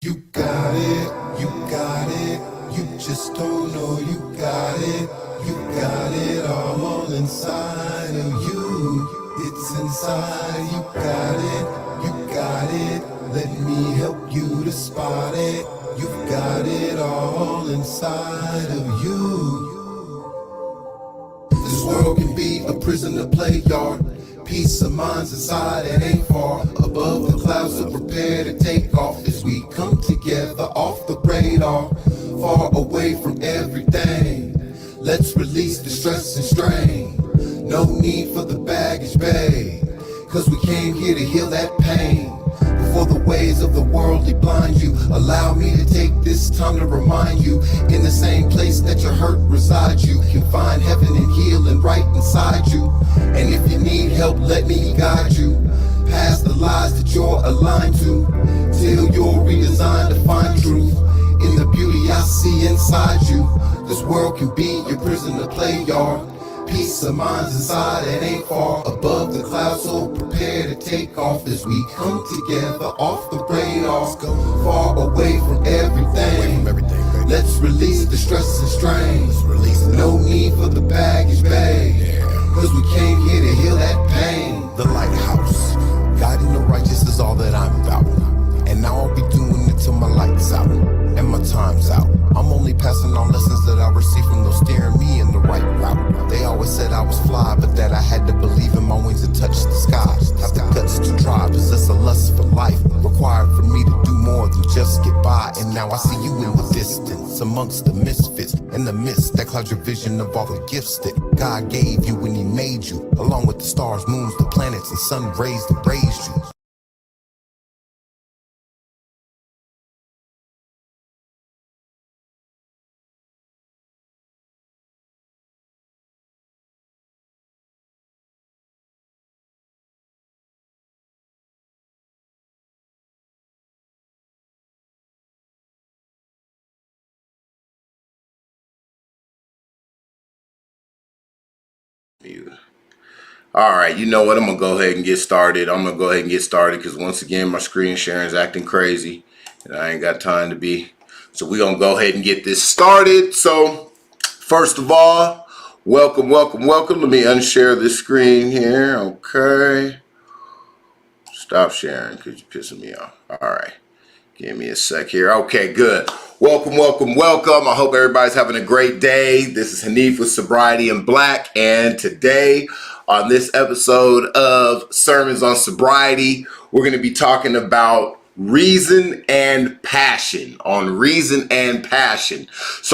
You got it, you just don't know you got it all inside of you. It's inside, you got it, let me help you to spot it. You've got it all inside of you. This world can be a prison, a play yard. Peace of mind's inside, it ain't far. Above the clouds, so prepare to take off as we come together off the radar. Far away from everything. Let's release the stress and strain. No need for the baggage, babe, 'cause we came here to heal that pain. Before the ways of the worldly blind you, allow me to take this time to remind you, in the same place that your hurt resides, you can find heaven and healing right inside you. And if you need help, let me guide you past the lies that you're aligned to, till you're redesigned to find truth in the beauty I see inside you. This world can be your prison, a play yard. Peace of mind's inside, it ain't far. Above the clouds, so prepare to take off as we come together off the radar. Let's go far away from everything. Let's release the stress and strain. No need for the baggage, babe, 'cause we came here to heal that pain. The lighthouse, guiding the righteous is all that I'm about. And now I'll be doing it till my light's out and my time's out. I'm only passing on lessons that I received from those steering me in the right route. They always said I was fly, but that I had to believe in my wings to touch the sky. Have the guts to try, possess a lust for life, required for me to do more than just get by. And now I see you in the distance, amongst the misfits, in the mist that clouds your vision of all the gifts that God gave you when He made you, along with the stars, moons, the planets, and sun rays that raised you. All right, you know what? I'm gonna go ahead and get started. Because once again, my screen sharing is acting crazy, and I ain't got time to be. So we're gonna go ahead and get this started. So first of all, welcome. Let me unshare this screen here. Okay. Stop sharing because you're pissing me off. All right. Give me a sec here. Okay, good. Welcome. I hope everybody's having a great day. This is Hanif with Sobriety and Black, and today on this episode of Sermons on Sobriety, we're going to be talking about reason and passion. So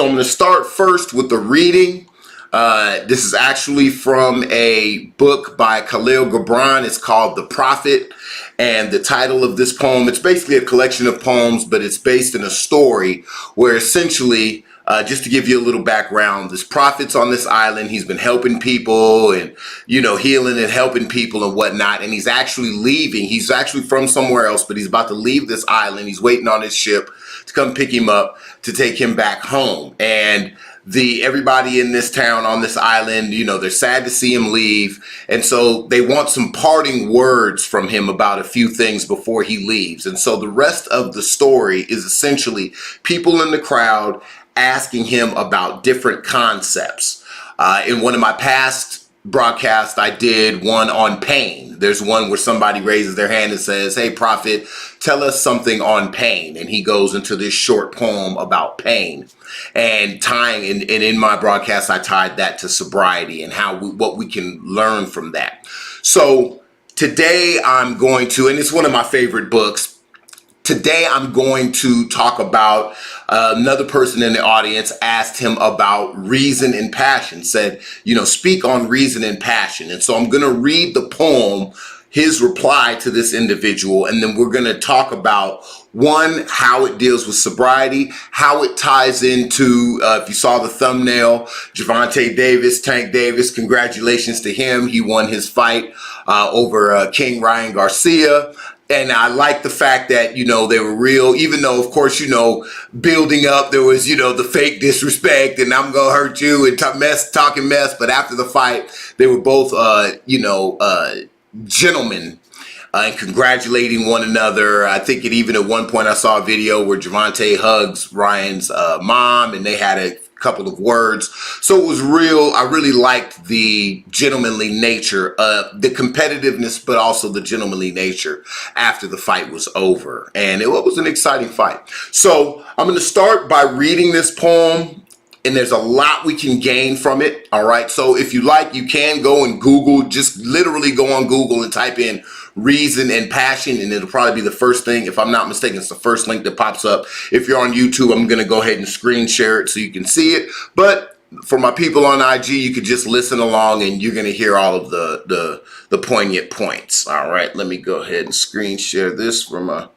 I'm going to start first with the reading. This is actually from a book by Khalil Gibran. It's called The Prophet. And the title of this poem, it's basically a collection of poems, but it's based in a story where essentially, just to give you a little background, this prophet's on this island. He's been helping people and, healing and helping people and whatnot. And he's actually leaving. He's actually from somewhere else, but he's about to leave this island. He's waiting on his ship to come pick him up to take him back home. And everybody in this town on this island, they're sad to see him leave. And so they want some parting words from him about a few things before he leaves. And so the rest of the story is essentially people in the crowd asking him about different concepts. In one of my past broadcasts, I did one on pain. There's one where somebody raises their hand and says, "Hey, Prophet, tell us something on pain." And he goes into this short poem about pain. And in my broadcast, I tied that to sobriety and what we can learn from that. So today I'm going to, and it's one of my favorite books. Today I'm going to talk about another person in the audience asked him about reason and passion, said, speak on reason and passion. And so I'm going to read the poem, his reply to this individual, and then we're going to talk about, one, how it deals with sobriety, how it ties into, if you saw the thumbnail, Gervonta Davis, Tank Davis, congratulations to him. He won his fight over King Ryan Garcia. And I like the fact that, they were real, even though, of course, building up, there was, the fake disrespect and I'm going to hurt you and talking mess. But after the fight, they were both, gentlemen. and congratulating one another. I think even at one point I saw a video where Javante hugs Ryan's mom, and they had a couple of words. So it was real. I really liked the gentlemanly nature, the competitiveness, but also the gentlemanly nature after the fight was over. And it was an exciting fight. So I'm going to start by reading this poem. And there's a lot we can gain from it. All right. So if you like, you can go and Google, just literally go on Google and type in reason and passion. And it'll probably be the first thing. If I'm not mistaken, it's the first link that pops up. If you're on YouTube, I'm going to go ahead and screen share it so you can see it. But for my people on IG, you could just listen along and you're going to hear all of the poignant points. All right. Let me go ahead and screen share this for my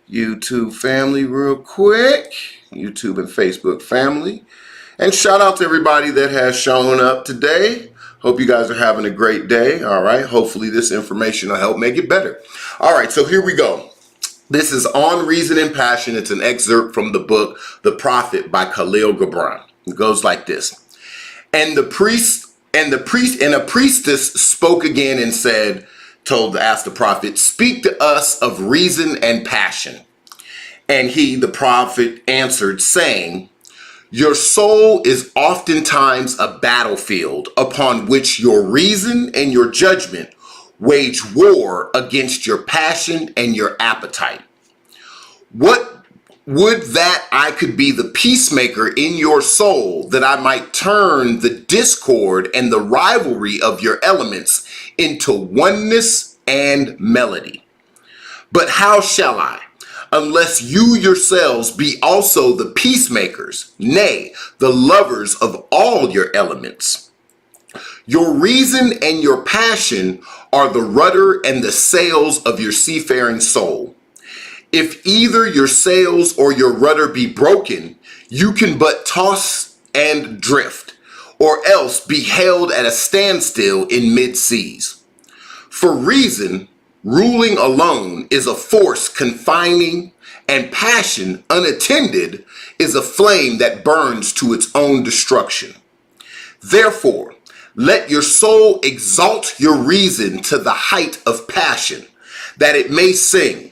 YouTube family real quick. YouTube and Facebook family. And shout out to everybody that has shown up today. Hope you guys are having a great day. All right. Hopefully this information will help make it better. All right. So here we go. This is On Reason and Passion. It's an excerpt from the book, The Prophet by Khalil Gibran. It goes like this. And a priestess spoke again and said, asked the prophet, speak to us of reason and passion. And he, the prophet, answered, saying, your soul is oftentimes a battlefield upon which your reason and your judgment wage war against your passion and your appetite. What would that I could be the peacemaker in your soul, that I might turn the discord and the rivalry of your elements into oneness and melody. But how shall I? Unless you yourselves be also the peacemakers, nay, the lovers of all your elements. Your reason and your passion are the rudder and the sails of your seafaring soul. If either your sails or your rudder be broken, you can but toss and drift, or else be held at a standstill in mid-seas. For reason, ruling alone, is a force confining, and passion, unattended, is a flame that burns to its own destruction. Therefore, let your soul exalt your reason to the height of passion, that it may sing,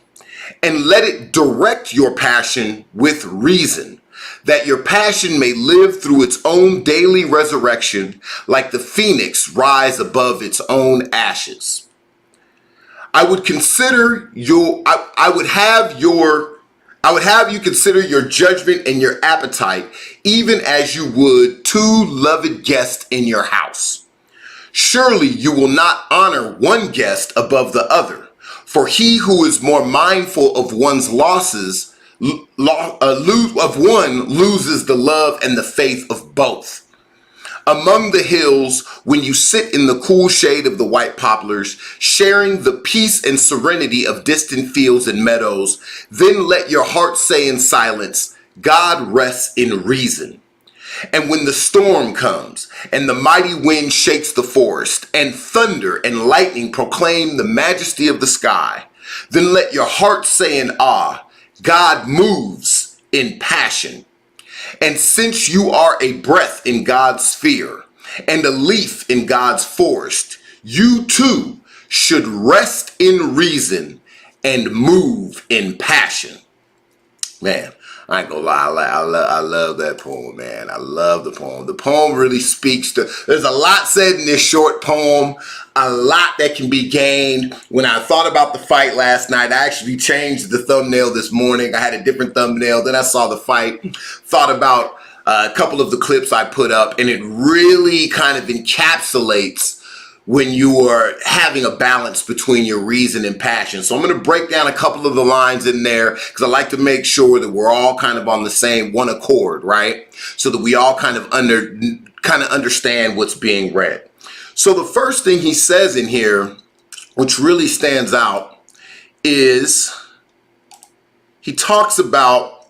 and let it direct your passion with reason, that your passion may live through its own daily resurrection, like the phoenix rise above its own ashes. I would have you consider your judgment and your appetite, even as you would two loved guests in your house. Surely you will not honor one guest above the other, for he who is more mindful of one's losses, of one loses the love and the faith of both. Among the hills, when you sit in the cool shade of the white poplars, sharing the peace and serenity of distant fields and meadows, then let your heart say in silence, God rests in reason. And when the storm comes, and the mighty wind shakes the forest, and thunder and lightning proclaim the majesty of the sky, then let your heart say in awe, God moves in passion. And since you are a breath in God's sphere and a leaf in God's forest, you too should rest in reason and move in passion. Man, I ain't gonna lie, I love that poem, man. I love the poem. The poem really speaks to, there's a lot said in this short poem, a lot that can be gained. When I thought about the fight last night, I actually changed the thumbnail this morning. I had a different thumbnail. Then I saw the fight, thought about a couple of the clips I put up, and it really kind of encapsulates when you are having a balance between your reason and passion. So I'm going to break down a couple of the lines in there because I like to make sure that we're all kind of on the same one accord, right? So that we all kind of understand what's being read. So the first thing he says in here, which really stands out, is he talks about,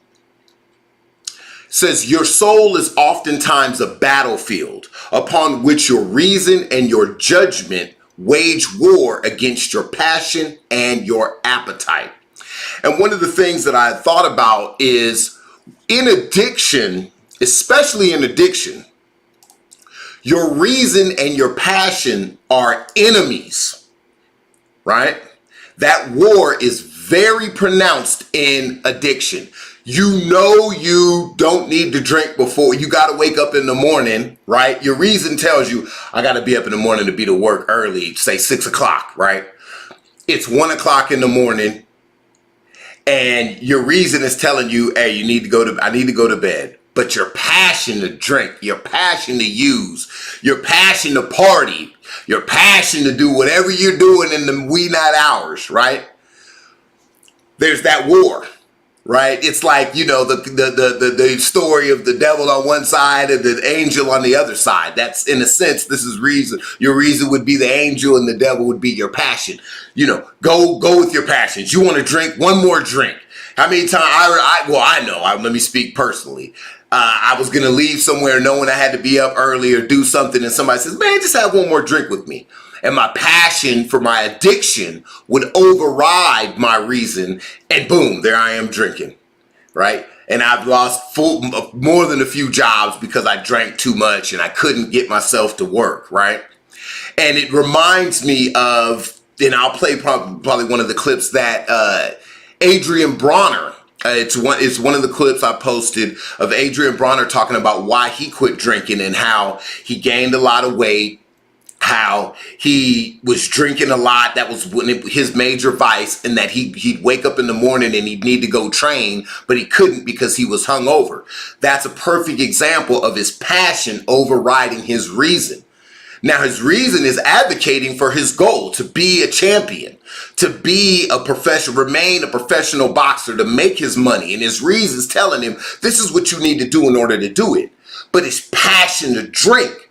says, your soul is oftentimes a battlefield upon which your reason and your judgment wage war against your passion and your appetite. And one of the things that I thought about is in addiction, especially in addiction, your reason and your passion are enemies, right? That war is very pronounced in addiction. You know you don't need to drink before. You got to wake up in the morning, right? Your reason tells you, I got to be up in the morning to be to work early, say 6 o'clock, right? It's 1 o'clock in the morning and your reason is telling you, hey, I need to go to bed. But your passion to drink, your passion to use, your passion to party, your passion to do whatever you're doing in the wee night hours, right? There's that war. Right? It's like, you know, the story of the devil on one side and the angel on the other side. That's, in a sense, this is reason. Your reason would be the angel and the devil would be your passion. You know, go with your passions. You want to drink one more drink. How many times let me speak personally. I was going to leave somewhere knowing I had to be up early or do something, and somebody says, man, just have one more drink with me. And my passion for my addiction would override my reason, and boom, there I am drinking, right? And I've lost more than a few jobs because I drank too much and I couldn't get myself to work, right? And it reminds me of, and I'll play probably one of the clips that Adrian Bronner, it's one of the clips I posted of Adrian Bronner talking about why he quit drinking and how he gained a lot of weight, how he was drinking a lot. That was his major vice, and that he'd wake up in the morning and he'd need to go train, but he couldn't because he was hungover. That's a perfect example of his passion overriding his reason. Now, his reason is advocating for his goal to be a champion, to be a professional, remain a professional boxer, to make his money. And his reason is telling him, this is what you need to do in order to do it. But his passion to drink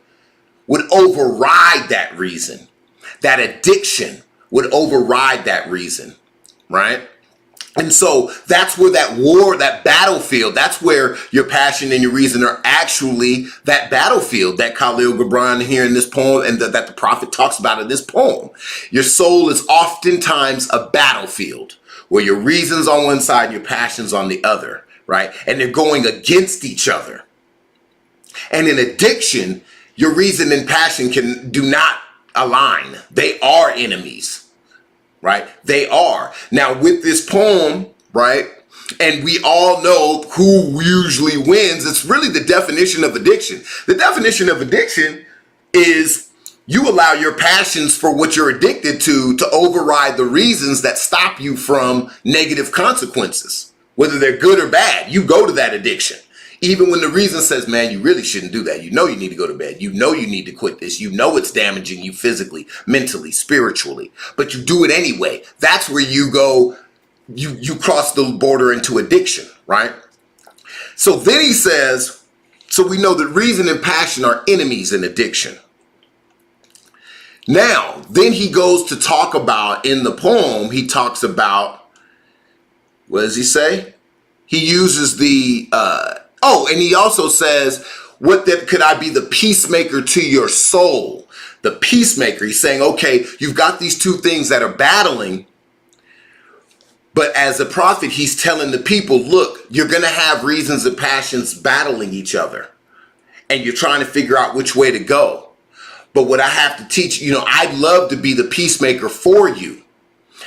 would override that reason. That addiction would override that reason, right? And so that's where that war, that battlefield, that's where your passion and your reason are actually that battlefield that Khalil Gibran here in this poem and that the prophet talks about in this poem. Your soul is oftentimes a battlefield where your reason's on one side and your passion's on the other, right? And they're going against each other. And in addiction, your reason and passion do not align. They are enemies, right? They are. Now with this poem, right? And we all know who usually wins. It's really the definition of addiction. The definition of addiction is you allow your passions for what you're addicted to override the reasons that stop you from negative consequences, whether they're good or bad. You go to that addiction. Even when the reason says, man, you really shouldn't do that. You know you need to go to bed. You know you need to quit this. You know it's damaging you physically, mentally, spiritually. But you do it anyway. That's where you go, you cross the border into addiction, right? So then he says, so we know that reason and passion are enemies in addiction. Now, then he goes to talk about, in the poem, he talks about, what does he say? He uses the... and he also says, could I be the peacemaker to your soul? The peacemaker. He's saying, okay, you've got these two things that are battling, but as a prophet, he's telling the people, look, you're going to have reasons and passions battling each other, and you're trying to figure out which way to go. But what I have to teach, I'd love to be the peacemaker for you.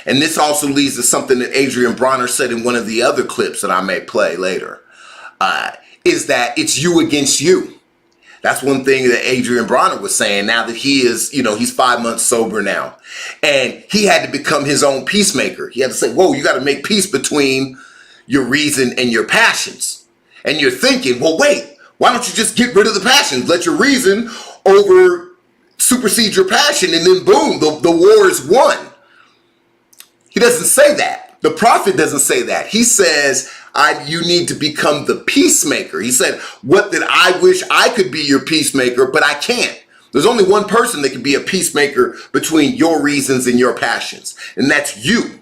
And this also leads to something that Adrian Bronner said in one of the other clips that I may play later. Is that it's you against you. That's one thing that Adrian Bronner was saying now that he is, he's 5 months sober now. And he had to become his own peacemaker. He had to say, whoa, you got to make peace between your reason and your passions. And you're thinking, well, wait, why don't you just get rid of the passions? Let your reason supersede your passion, and then boom, the war is won. He doesn't say that. The prophet doesn't say that. He says, you need to become the peacemaker. He said, I wish I could be your peacemaker, but I can't. There's only one person that can be a peacemaker between your reasons and your passions, and that's you.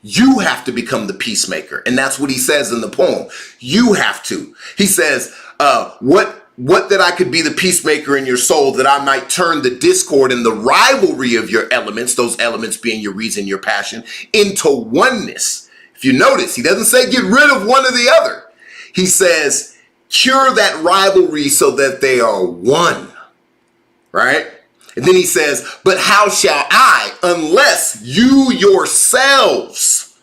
You have to become the peacemaker, and that's what he says in the poem. You have to. He says, what that I could be the peacemaker in your soul, that I might turn the discord and the rivalry of your elements, those elements being your reason, your passion, into oneness. If you notice, he doesn't say get rid of one or the other. He says cure that rivalry so that they are one, right? And then he says, but how shall I, unless you yourselves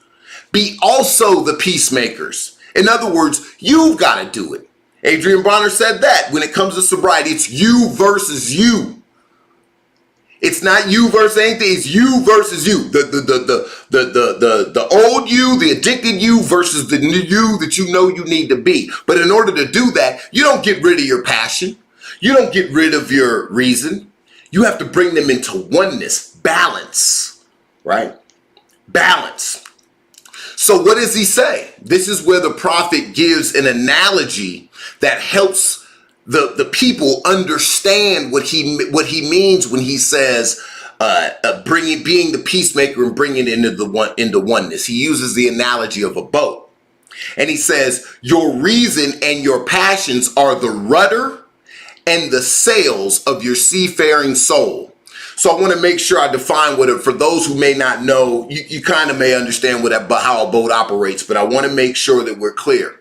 be also the peacemakers? In other words, you've got to do it. Adrian Bronner said that when it comes to sobriety, it's you versus you. It's not you versus anything. It's you versus you. The old you, the addicted you versus the new you that you know you need to be. But in order to do that, you don't get rid of your passion. You don't get rid of your reason. You have to bring them into oneness, balance, right? Balance. So what does he say? This is where the prophet gives an analogy that helps the people understand what he means when he says being the peacemaker and bringing it into oneness. He uses the analogy of a boat, and he says your reason and your passions are the rudder and the sails of your seafaring soul. So I want to make sure I define for those who may not know, you kind of may understand how a boat operates, but I want to make sure that we're clear.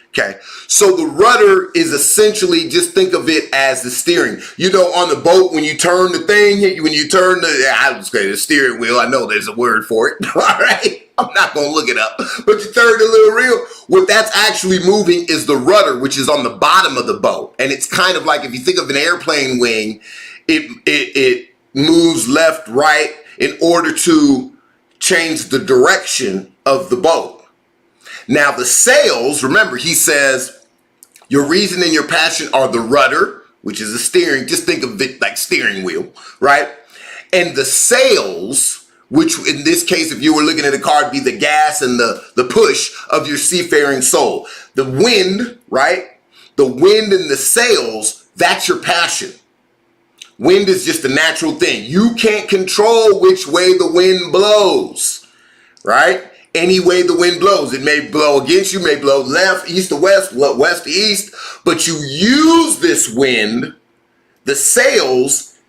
Okay, so the rudder is essentially, just think of it as the steering. You know, on the boat, when you turn the thing, when you turn the steering wheel, I know there's a word for it, all right? I'm not going to look it up, but you turn the little reel. What that's actually moving is the rudder, which is on the bottom of the boat. And it's kind of like, if you think of an airplane wing, it moves left, right, in order to change the direction of the boat. Now the sails, remember, he says, your reason and your passion are the rudder, which is the steering. Just think of it like steering wheel, right? And the sails, which in this case, if you were looking at a car, it'd be the gas and the push of your seafaring soul. The wind, right? The wind and the sails, that's your passion. Wind is just a natural thing. You can't control which way the wind blows, right? Any way the wind blows. It may blow against you, may blow left, east to west, west to east, but you use this wind, the sails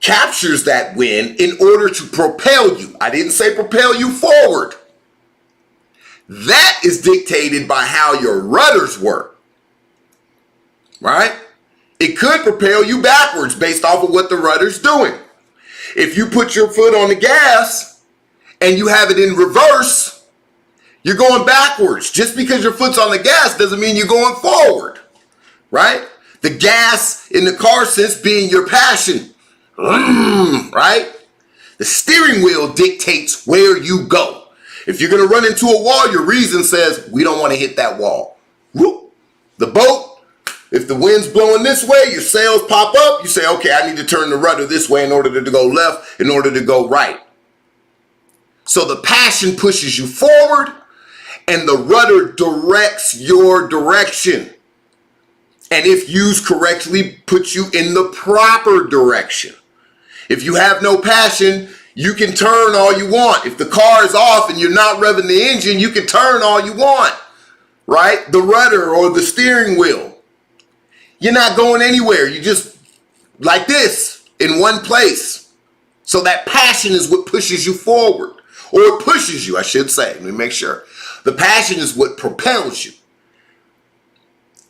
captures that wind in order to propel you. I didn't say propel you forward. That is dictated by how your rudders work, right? It could propel you backwards based off of what the rudder's doing. If you put your foot on the gas and you have it in reverse, you're going backwards. Just because your foot's on the gas doesn't mean you're going forward, right? The gas in the car sense being your passion, right? The steering wheel dictates where you go. If you're going to run into a wall, your reason says, we don't want to hit that wall. Whoop. The boat, if the wind's blowing this way, your sails pop up, you say, okay, I need to turn the rudder this way in order to go left, in order to go right. So the passion pushes you forward and the rudder directs your direction. And if used correctly, puts you in the proper direction. If you have no passion, you can turn all you want. If the car is off and you're not revving the engine, you can turn all you want, right? The rudder or the steering wheel. You're not going anywhere. You just like this in one place. So that passion is what pushes you forward. Or it pushes you, I should say. Let me make sure. The passion is what propels you.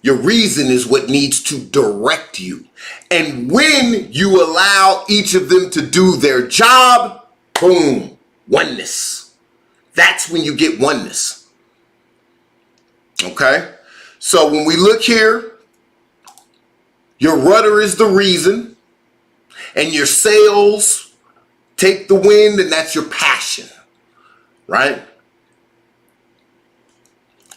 Your reason is what needs to direct you. And when you allow each of them to do their job, boom, oneness. That's when you get oneness. Okay? So when we look here, your rudder is the reason, and your sails take the wind, and that's your passion. Right?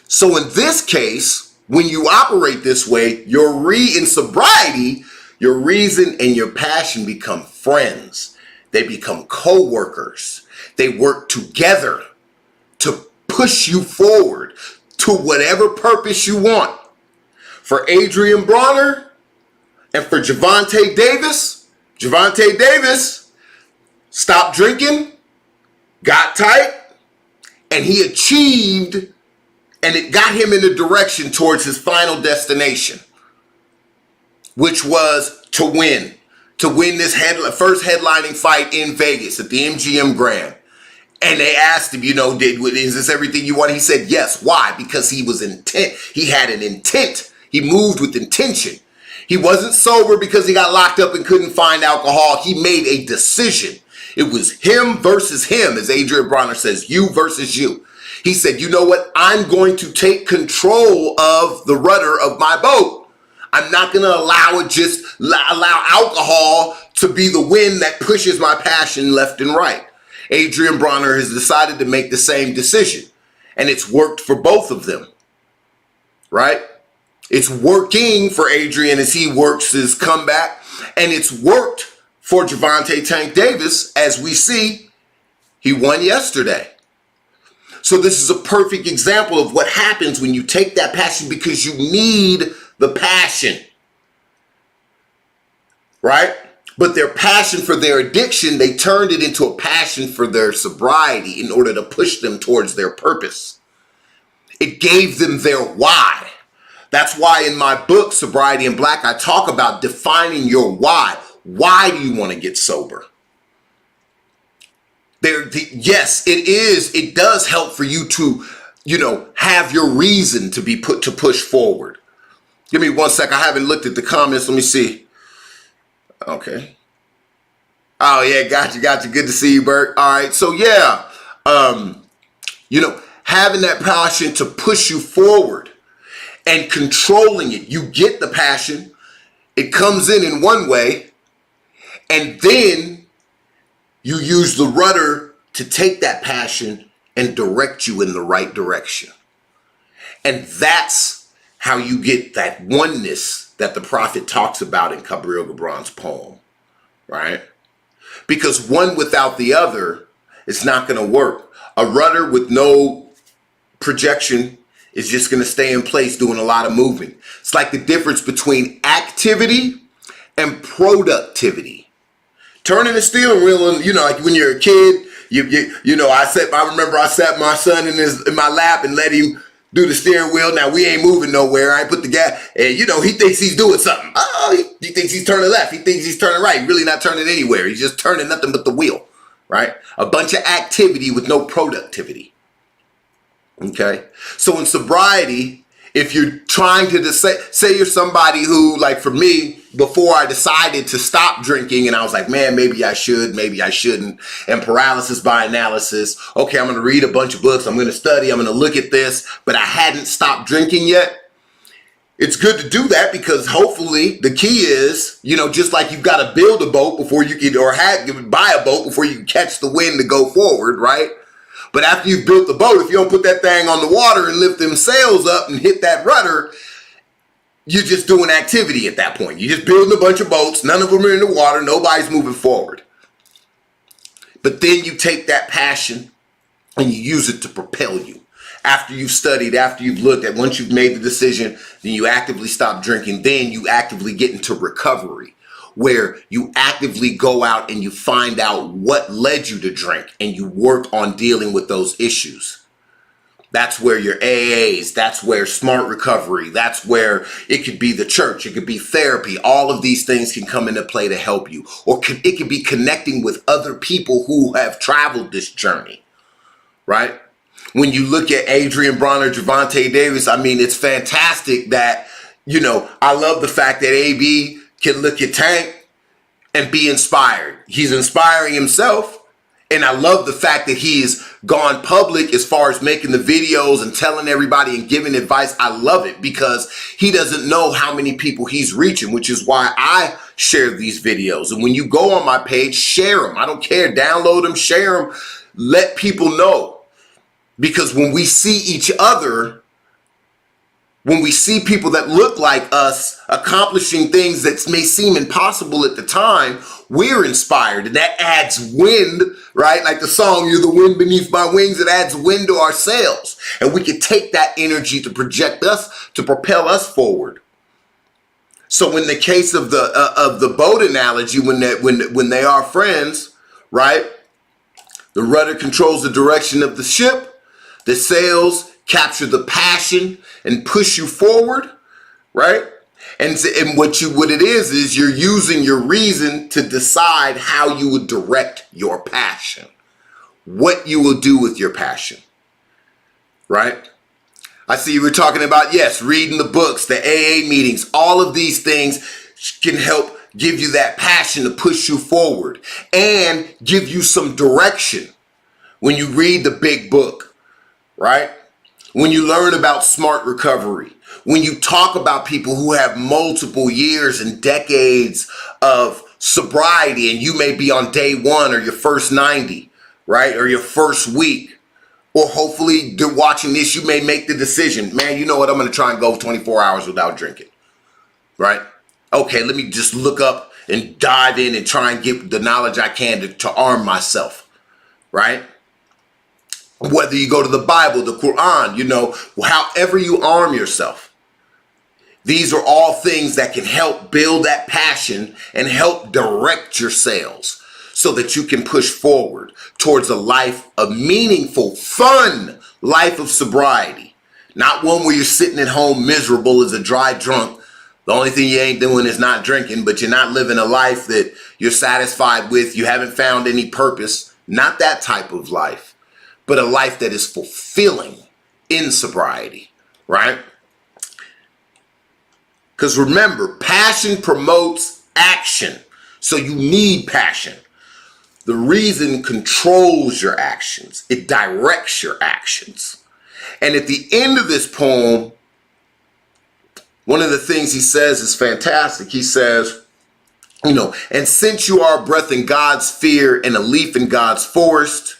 So in this case, when you operate this way, in sobriety, your reason and your passion become friends. They become co-workers. They work together to push you forward to whatever purpose you want. For Adrian Bronner and for Javante Davis stopped drinking, got tight, and he achieved, and it got him in the direction towards his final destination, which was to win this first headlining fight in Vegas at the MGM Grand. And they asked him, is this everything you want? He said, yes. Why? Because he was intent. He had an intent. He moved with intention. He wasn't sober because he got locked up and couldn't find alcohol. He made a decision. It was him versus him, as Adrian Bronner says, you versus you. He said, you know what? I'm going to take control of the rudder of my boat. I'm not going to allow alcohol to be the wind that pushes my passion left and right. Adrian Bronner has decided to make the same decision, and it's worked for both of them, right? It's working for Adrian as he works his comeback, and it's worked for Gervonta Tank Davis. As we see, he won yesterday. So this is a perfect example of what happens when you take that passion, because you need the passion, right? But their passion for their addiction, they turned it into a passion for their sobriety in order to push them towards their purpose. It gave them their why. That's why in my book, Sobriety in Black, I talk about defining your why. Why do you want to get sober? Yes, it does help for you to, have your reason to be put to push forward. Give me 1 sec. I haven't looked at the comments. Let me see. Okay. Oh yeah, got you. Good to see you, Bert. All right. So yeah, having that passion to push you forward and controlling it. You get the passion. It comes in one way, and then you use the rudder to take that passion and direct you in the right direction. And that's how you get that oneness that the prophet talks about in Khalil Gibran's poem, right? Because one without the other is not going to work. A rudder with no projection is just going to stay in place doing a lot of moving. It's like the difference between activity and productivity. Turning the steering wheel, and like when you're a kid, I remember I sat my son in my lap and let him do the steering wheel. Now we ain't moving nowhere. I put the gas, and he thinks he's doing something. Oh, he thinks he's turning left. He thinks he's turning right. Really not turning anywhere. He's just turning nothing but the wheel, right? A bunch of activity with no productivity. Okay. So in sobriety, if you're trying to say you're somebody who, like for me, before I decided to stop drinking and I was like, man, maybe I should, maybe I shouldn't. And paralysis by analysis. Okay, I'm going to read a bunch of books. I'm going to study. I'm going to look at this, but I hadn't stopped drinking yet. It's good to do that because hopefully the key is, just like you've got to build a boat before you can, buy a boat before you can catch the wind to go forward, right? But after you've built the boat, if you don't put that thing on the water and lift them sails up and hit that rudder, you're just doing activity at that point. You're just building a bunch of boats. None of them are in the water. Nobody's moving forward. But then you take that passion and you use it to propel you. After you've studied, after you've looked at, once you've made the decision, then you actively stop drinking. Then you actively get into recovery, where you actively go out and you find out what led you to drink and you work on dealing with those issues. That's where your AAs, that's where smart recovery, that's where it could be the church, it could be therapy. All of these things can come into play to help you. Or it could be connecting with other people who have traveled this journey, right? When you look at Adrian Bronner, Gervonta Davis, it's fantastic that, I love the fact that AB can look at Tank and be inspired. He's inspiring himself. And I love the fact that he's gone public as far as making the videos and telling everybody and giving advice. I love it because he doesn't know how many people he's reaching, which is why I share these videos. And when you go on my page, share them. I don't care. Download them, share them. Let people know. Because when we see each other, when we see people that look like us accomplishing things that may seem impossible at the time, we're inspired. And that adds wind, right? Like the song, "You're the wind beneath my wings." It adds wind to our sails. And we can take that energy to project us, to propel us forward. So in the case of the boat analogy, when they are friends, right? The rudder controls the direction of the ship. The sails capture the passion and push you forward, right? And what it is you're using your reason to decide how you would direct your passion, what you will do with your passion, right? I see you were talking about, yes, reading the books, the AA meetings, all of these things can help give you that passion to push you forward and give you some direction when you read the big book, right? When you learn about smart recovery, when you talk about people who have multiple years and decades of sobriety, and you may be on day one or your first 90, right? Or your first week, or hopefully watching this, you may make the decision, man, you know what? I'm going to try and go 24 hours without drinking, right? Okay, let me just look up and dive in and try and get the knowledge I can to arm myself, right? Whether you go to the Bible, the Quran, you know, however you arm yourself. These are all things that can help build that passion and help direct your sails so that you can push forward towards a life of meaningful, fun life of sobriety. Not one where you're sitting at home miserable as a dry drunk. The only thing you ain't doing is not drinking, but you're not living a life that you're satisfied with. You haven't found any purpose. Not that type of life, but a life that is fulfilling in sobriety, right? Because remember, passion promotes action. So you need passion. The reason controls your actions. It directs your actions. And at the end of this poem, one of the things he says is fantastic. He says, you know, and since you are a breath in God's fear and a leaf in God's forest,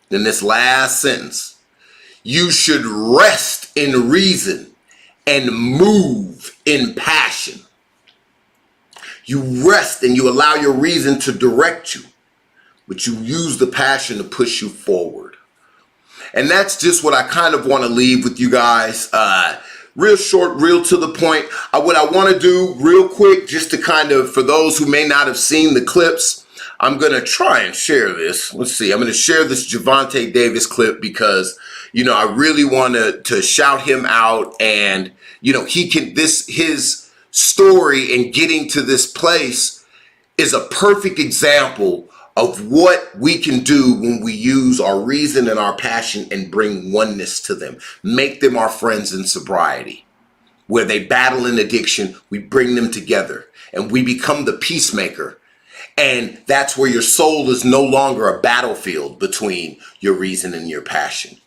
in this last sentence, you should rest in reason and move in passion. You rest and you allow your reason to direct you, but you use the passion to push you forward. And that's just what I kind of want to leave with you guys. Real short, real to the point. What I want to do real quick, just to kind of, for those who may not have seen the clips, I'm going to try and share this. Let's see. I'm going to share this Gervonta Davis clip because, you know, I really want to shout him out. And, you know, his story and getting to this place is a perfect example of what we can do when we use our reason and our passion and bring oneness to them. Make them our friends in sobriety. Where they battle in addiction, we bring them together and we become the peacemaker. And that's where your soul is no longer a battlefield between your reason and your passion.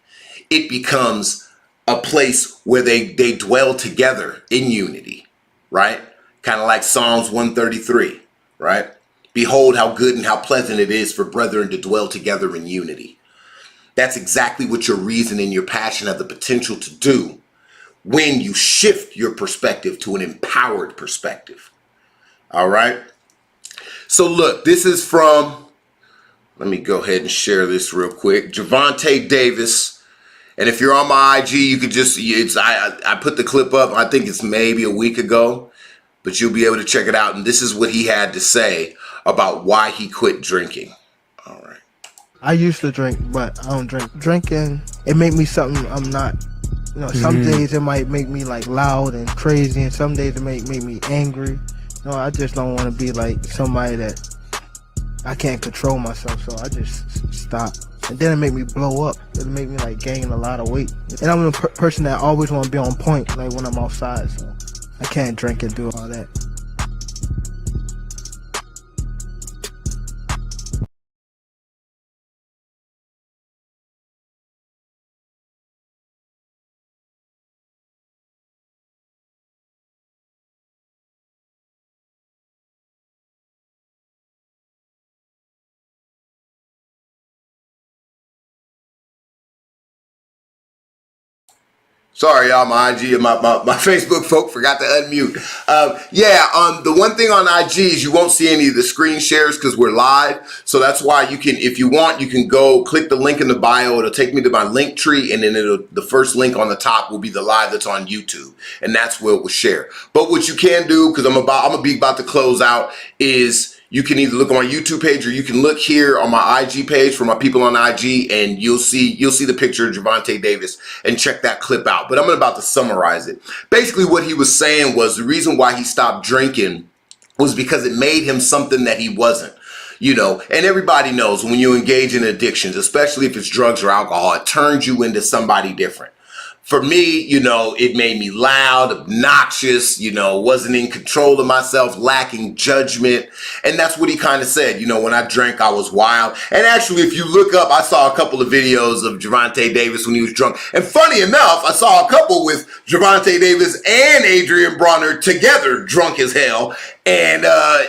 It becomes a place where they dwell together in unity, right? Kind of like Psalms 133, right? Behold how good and how pleasant it is for brethren to dwell together in unity. That's exactly what your reason and your passion have the potential to do when you shift your perspective to an empowered perspective. All right? So look, this is from, let me go ahead and share this real quick. Gervonta Davis. And if you're on my IG, you could just, I put the clip up, I think it's maybe a week ago, but you'll be able to check it out. And this is what he had to say about why he quit drinking. All right. I used to drink, but I don't drink. Drinking, it make me something I'm not. You know, some days it might make me like loud and crazy, and some days it make me angry. No, I just don't want to be like somebody that I can't control myself, so I just stop. And then it make me blow up. It make me like gain a lot of weight. And I'm a person that always want to be on point, like when I'm outside, so I can't drink and do all that. Sorry, y'all, my IG and my Facebook folk forgot to unmute. The one thing on IG is you won't see any of the screen shares because we're live. So that's why you can, if you want, you can go click the link in the bio. It'll take me to my link tree, and then the first link on the top will be the live that's on YouTube, and that's where it will share. But what you can do, because I'm gonna be about to close out, is you can either look on my YouTube page or you can look here on my IG page for my people on IG, and you'll see the picture of Gervonta Davis and check that clip out. But I'm about to summarize it. Basically, what he was saying was the reason why he stopped drinking was because it made him something that he wasn't. You know, and everybody knows when you engage in addictions, especially if it's drugs or alcohol, it turns you into somebody different. For me, you know, it made me loud, obnoxious, you know, wasn't in control of myself, lacking judgment. And that's what he kind of said. You know, when I drank, I was wild. And actually, if you look up, I saw a couple of videos of Gervonta Davis when he was drunk. And funny enough, I saw a couple with Gervonta Davis and Adrian Bronner together, drunk as hell. And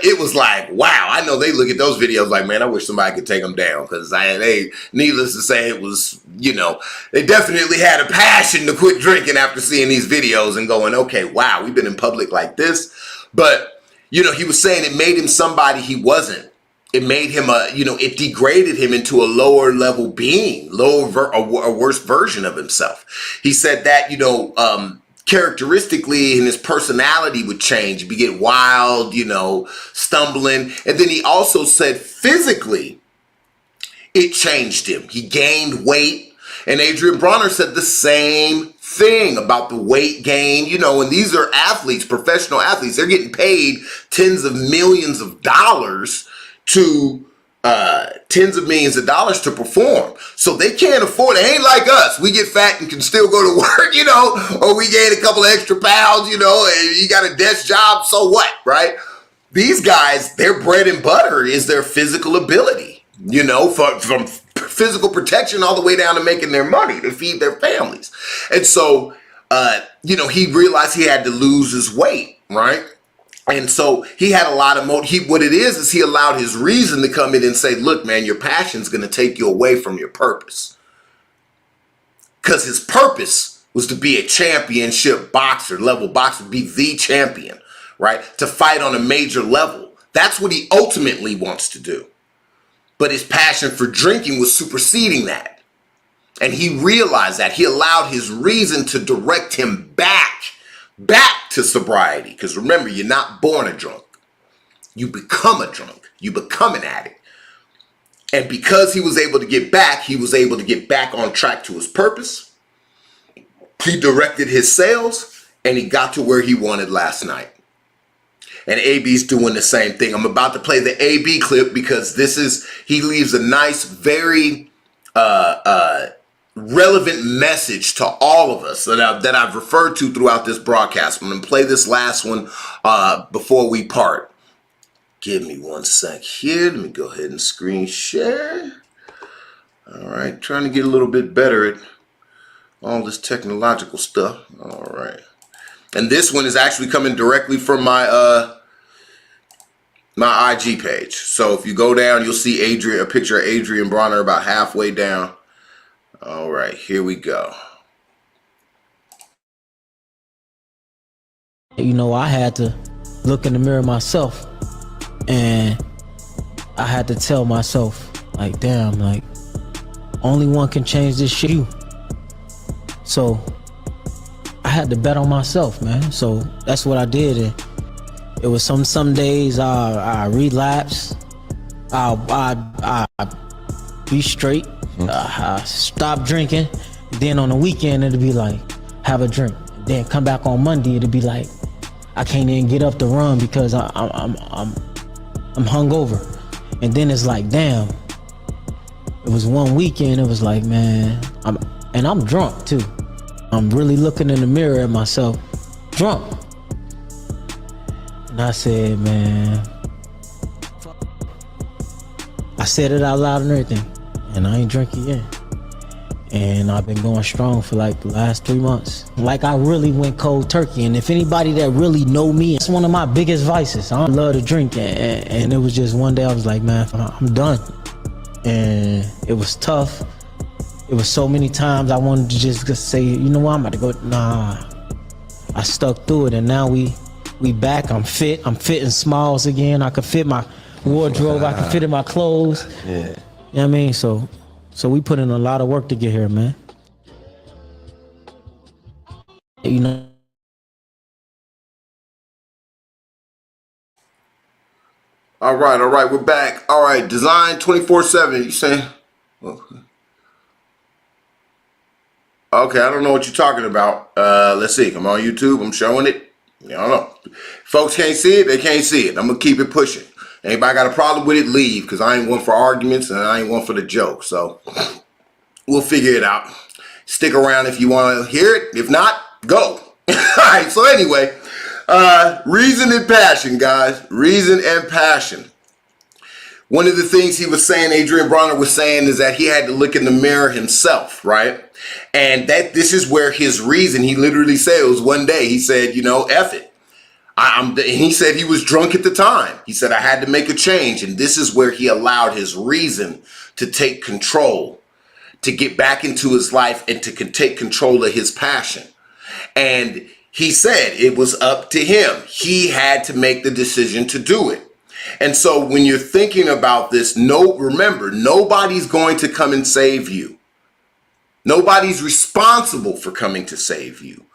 it was like, wow, I know they look at those videos like, man, I wish somebody could take them down. Because they, needless to say, it was, you know, they definitely had a passion to quit drinking after seeing these videos and going, okay, wow, we've been in public like this. But, you know, he was saying it made him somebody he wasn't. It made him it degraded him into a lower level being, a worse version of himself. He said that, you know, characteristically and his personality would change. He'd get wild, you know, stumbling. And then he also said physically it changed him. He gained weight. And Adrian Bronner said the same thing about the weight gain. You know, and these are athletes, professional athletes. They're getting paid tens of millions of dollars to perform. So they can't afford it. It ain't like us. We get fat and can still go to work, you know, or we gain a couple of extra pounds, you know, and you got a desk job, so what, right? These guys, their bread and butter is their physical ability, you know, from physical protection all the way down to making their money to feed their families. And so, you know, he realized he had to lose his weight, right? And so he had a lot of what it is he allowed his reason to come in and say, look, man, your passion's going to take you away from your purpose. Because his purpose was to be a championship level boxer, be the champion, right? To fight on a major level. That's what he ultimately wants to do. But his passion for drinking was superseding that. And he realized that. He allowed his reason to direct him back to sobriety. Because remember, you're not born a drunk. You become a drunk. You become an addict. And because he was able to get back on track to his purpose. He directed his sales and he got to where he wanted last night. And AB's doing the same thing. I'm about to play the AB clip because he leaves a nice, very relevant message to all of us that I've referred to throughout this broadcast. I'm going to play this last one before we part. Give me 1 sec here. Let me go ahead and screen share. All right, trying to get a little bit better at all this technological stuff. All right. And this one is actually coming directly from my my IG page. So if you go down, you'll see a picture of Adrian Bronner about halfway down. All right, here we go. You know, I had to look in the mirror myself, and I had to tell myself, like, damn, like, only one can change this shit, you. So I had to bet on myself, man. So that's what I did. And it was some days I relapse. I be straight. I stop drinking. Then on the weekend it'll be like, have a drink. Then come back on Monday, it'll be like, I can't even get up to run because I'm hungover. And then it's like, damn. It was one weekend. It was like, man, I'm drunk too. I'm really looking in the mirror at myself, drunk. And I said, man, I said it out loud and everything, and I ain't drinking yet. And I've been going strong for like the last 3 months. Like, I really went cold turkey. And if anybody that really know me, it's one of my biggest vices. I love to drink. And it was just one day I was like, man, I'm done. And it was tough. It was so many times I wanted to just say, you know what, I'm about to go. Nah, I stuck through it, and now we back. I'm fit. I'm fitting smalls again. I can fit my wardrobe. I can fit in my clothes. Yeah. You know what I mean? So we put in a lot of work to get here, man. You know. All right, we're back. All right, Design 24/7. You saying? Okay, I don't know what you're talking about. Let's see. I'm on YouTube. I'm showing it. I don't know. Folks can't see it. They can't see it. I'm going to keep it pushing. Anybody got a problem with it, leave, because I ain't one for arguments and I ain't one for the joke. So we'll figure it out. Stick around if you want to hear it. If not, go. All right, so anyway, reason and passion, guys. Reason and passion. One of the things he was saying, Adrian Bronner was saying, is that he had to look in the mirror himself, right? And that this is where his reason, he literally said, it was one day, he said, F it. He said he was drunk at the time. He said, I had to make a change. And this is where he allowed his reason to take control, to get back into his life and to take control of his passion. And he said it was up to him. He had to make the decision to do it. And so when you're thinking about this, remember, nobody's going to come and save you. Nobody's responsible for coming to save you.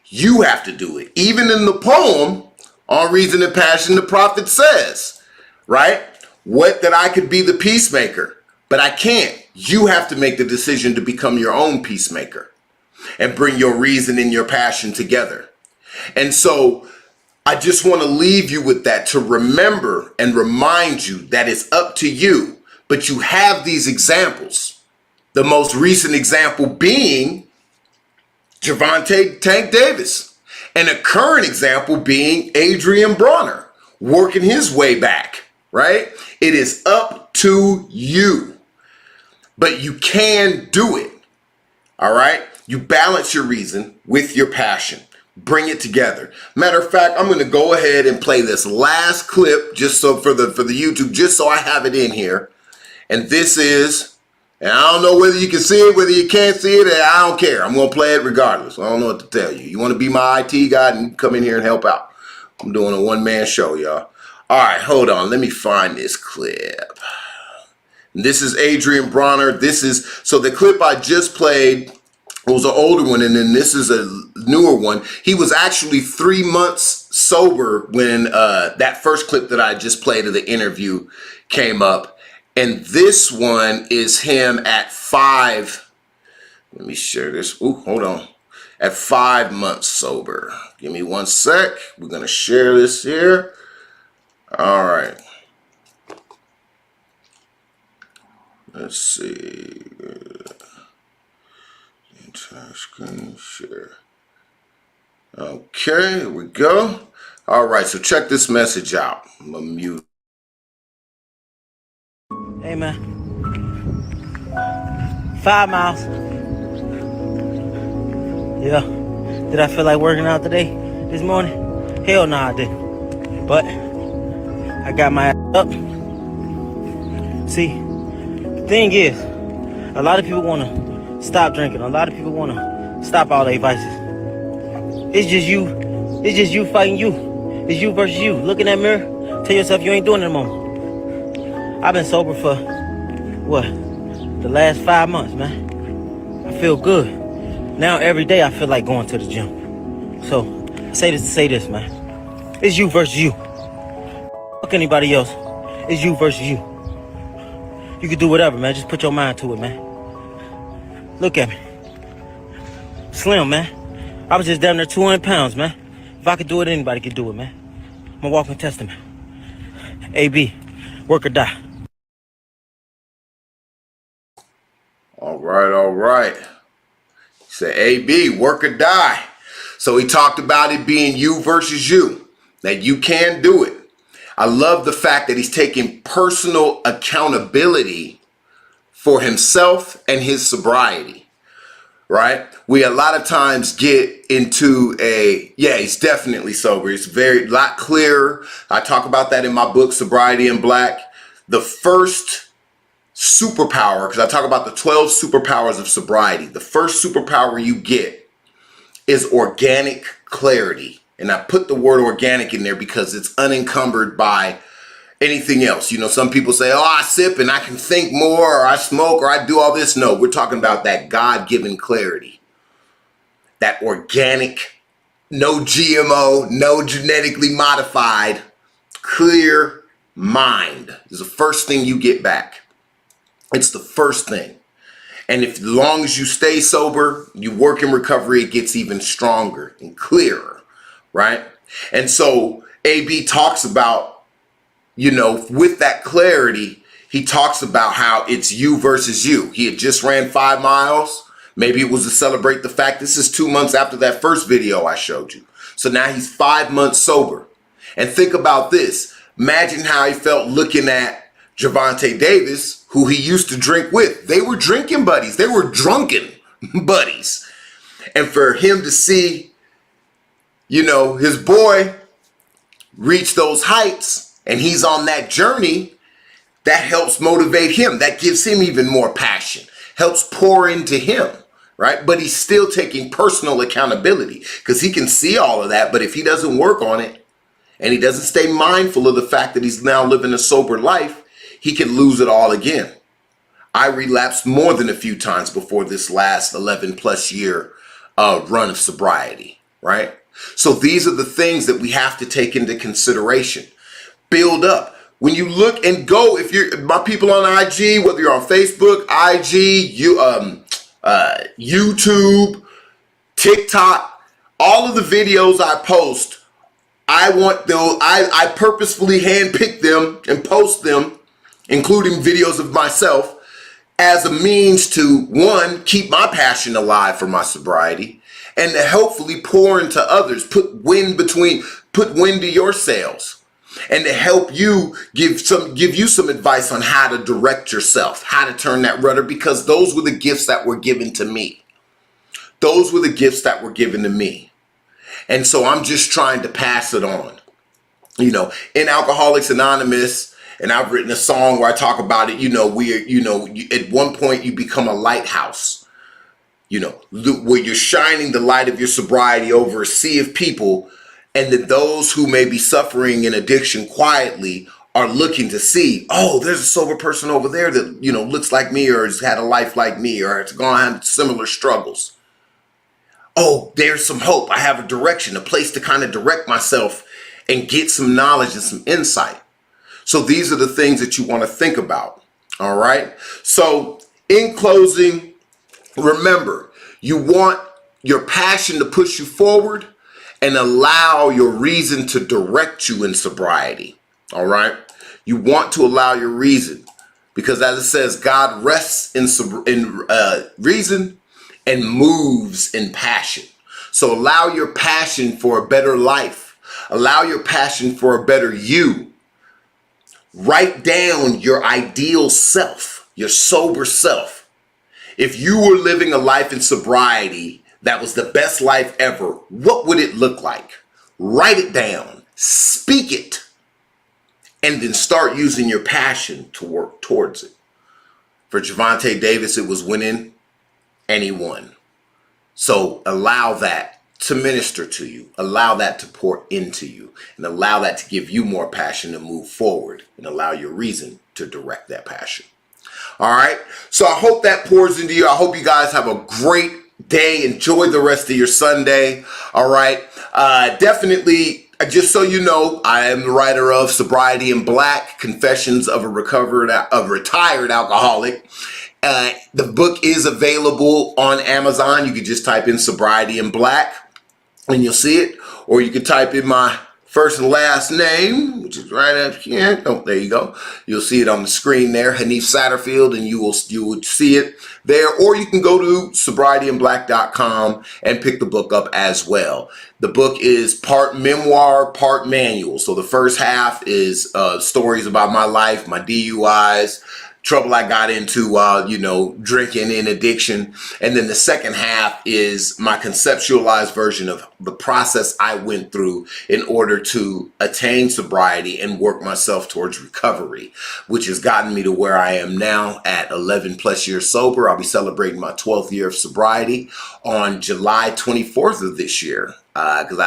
You have to do it. Even in the poem, On Reason and Passion, the prophet says, right? What that I could be the peacemaker, but I can't. You have to make the decision to become your own peacemaker and bring your reason and your passion together. And so I just want to leave you with that, to remember and remind you that it's up to you, but you have these examples. The most recent example being Gervonta Tank Davis, and a current example being Adrian Bronner working his way back, right? It is up to you, but you can do it. All right. You balance your reason with your passion. Bring it together. Matter of fact, I'm going to go ahead and play this last clip just so for the YouTube, just so I have it in here. And this is, and I don't know whether you can see it, whether you can't see it, and I don't care. I'm going to play it regardless. I don't know what to tell you. You want to be my IT guy and come in here and help out. I'm doing a one-man show, y'all. All right, hold on. Let me find this clip. This is Adrian Bronner. So the clip I just played was an older one, and then this is a newer one. He was actually 3 months sober when that first clip that I just played of the interview came up. And this one is him at 5. Let me share this. Ooh, hold on. At 5 months sober. Give me 1 sec. We're going to share this here. All right. Let's see. Entire screen share. Okay, here we go. All right, so check this message out. I'm gonna mute. Hey man, 5 miles. Yeah. Did I feel like working out today, this morning? Hell no, I didn't. But I got my ass up. See, the thing is, a lot of people want to stop drinking. A lot of people want to stop all their vices. It's just you. It's just you fighting you. It's you versus you. Look in that mirror. Tell yourself you ain't doing it no more. I've been sober for, the last 5 months, man. I feel good. Now every day I feel like going to the gym. So, I say this to say this, man. It's you versus you. Fuck anybody else. It's you versus you. You can do whatever, man. Just put your mind to it, man. Look at me. Slim, man. I was just down there 200 pounds, man. If I could do it, anybody could do it, man. I'm a walking testament. AB, work or die. All right, all right. He said, AB, work or die. So he talked about it being you versus you, that you can do it. I love the fact that he's taking personal accountability for himself and his sobriety, right? We a lot of times get into he's definitely sober. It's a lot clearer. I talk about that in my book, Sobriety in Black. The first superpower, because I talk about the 12 superpowers of sobriety. The first superpower you get is organic clarity. And I put the word organic in there because it's unencumbered by anything else. You know, some people say, oh, I sip and I can think more, or I smoke, or I do all this. No, we're talking about that God-given clarity. That organic, no GMO, no genetically modified, clear mind is the first thing you get back. It's the first thing. And if as long as you stay sober, you work in recovery, it gets even stronger and clearer, right? And so AB talks about, you know, with that clarity, he talks about how it's you versus you. He had just ran 5 miles. Maybe it was to celebrate the fact this is 2 months after that first video I showed you. So now he's 5 months sober. And think about this. Imagine how he felt looking at Gervonta Davis, who he used to drink with. They were drinking buddies. They were drunken buddies. And for him to see, you know, his boy reach those heights and he's on that journey, that helps motivate him. That gives him even more passion, helps pour into him, right? But he's still taking personal accountability because he can see all of that. But if he doesn't work on it and he doesn't stay mindful of the fact that he's now living a sober life, he can lose it all again. I relapsed more than a few times before this last 11 plus year run of sobriety, right? So these are the things that we have to take into consideration. Build up. When you look and go, if you're my people on IG, whether you're on Facebook, IG, YouTube, TikTok, all of the videos I post, I purposefully handpick them and post them, including videos of myself, as a means to, one, keep my passion alive for my sobriety, and to hopefully pour into others, put wind to your sails, and to help you give you some advice on how to direct yourself, how to turn that rudder, because those were the gifts that were given to me. Those were the gifts that were given to me. And so I'm just trying to pass it on. You know, in Alcoholics Anonymous, and I've written a song where I talk about it, at one point you become a lighthouse, where you're shining the light of your sobriety over a sea of people. And that those who may be suffering in addiction quietly are looking to see, oh, there's a sober person over there that, looks like me or has had a life like me or has gone on similar struggles. Oh, there's some hope. I have a direction, a place to kind of direct myself and get some knowledge and some insight. So these are the things that you want to think about. All right. So in closing, remember, you want your passion to push you forward and allow your reason to direct you in sobriety. All right. You want to allow your reason, because as it says, God rests in reason and moves in passion. So allow your passion for a better life. Allow your passion for a better you. Write down your ideal self, your sober self. If you were living a life in sobriety that was the best life ever, what would it look like? Write it down, speak it, and then start using your passion to work towards it. For Gervonta Davis, it was winning, and he won. So allow that to minister to you, allow that to pour into you, and allow that to give you more passion to move forward, and allow your reason to direct that passion. All right, so I hope that pours into you. I hope you guys have a great day. Enjoy the rest of your Sunday. All right. Definitely, just so you know, I am the writer of Sobriety in Black, Confessions of a Retired Alcoholic. The book is available on Amazon. You can just type in Sobriety in Black and you'll see it. Or you can type in my first and last name, which is right up here. Oh, there you go. You'll see it on the screen there, Hanif Satterfield, and you would see it there. Or you can go to sobrietyinblack.com and pick the book up as well. The book is part memoir, part manual. So the first half is stories about my life, my DUIs, trouble I got into while, drinking and addiction. And then the second half is my conceptualized version of the process I went through in order to attain sobriety and work myself towards recovery, which has gotten me to where I am now at 11 plus years sober. I'll be celebrating my 12th year of sobriety on July 24th of this year. Because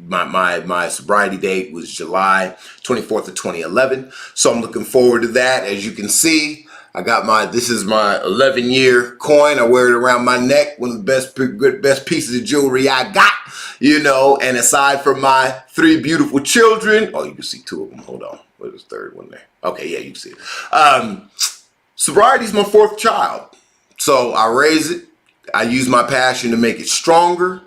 my sobriety date was July 24th of 2011. So I'm looking forward to that. As you can see, this is my 11-year coin. I wear it around my neck. One of the best pieces of jewelry I got, and aside from my 3 beautiful children, oh, you can see 2 of them. Hold on. Where's the 3rd one there? Okay. Yeah, you can see it. Sobriety is my 4th child. So I raise it. I use my passion to make it stronger,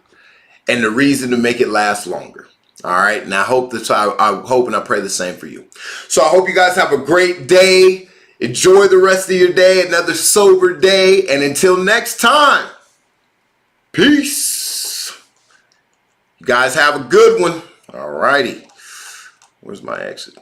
and the reason to make it last longer. All right. And I hope and I pray the same for you. So I hope you guys have a great day. Enjoy the rest of your day, another sober day. And until next time, Peace. You guys have a good one. All righty. Where's my exit?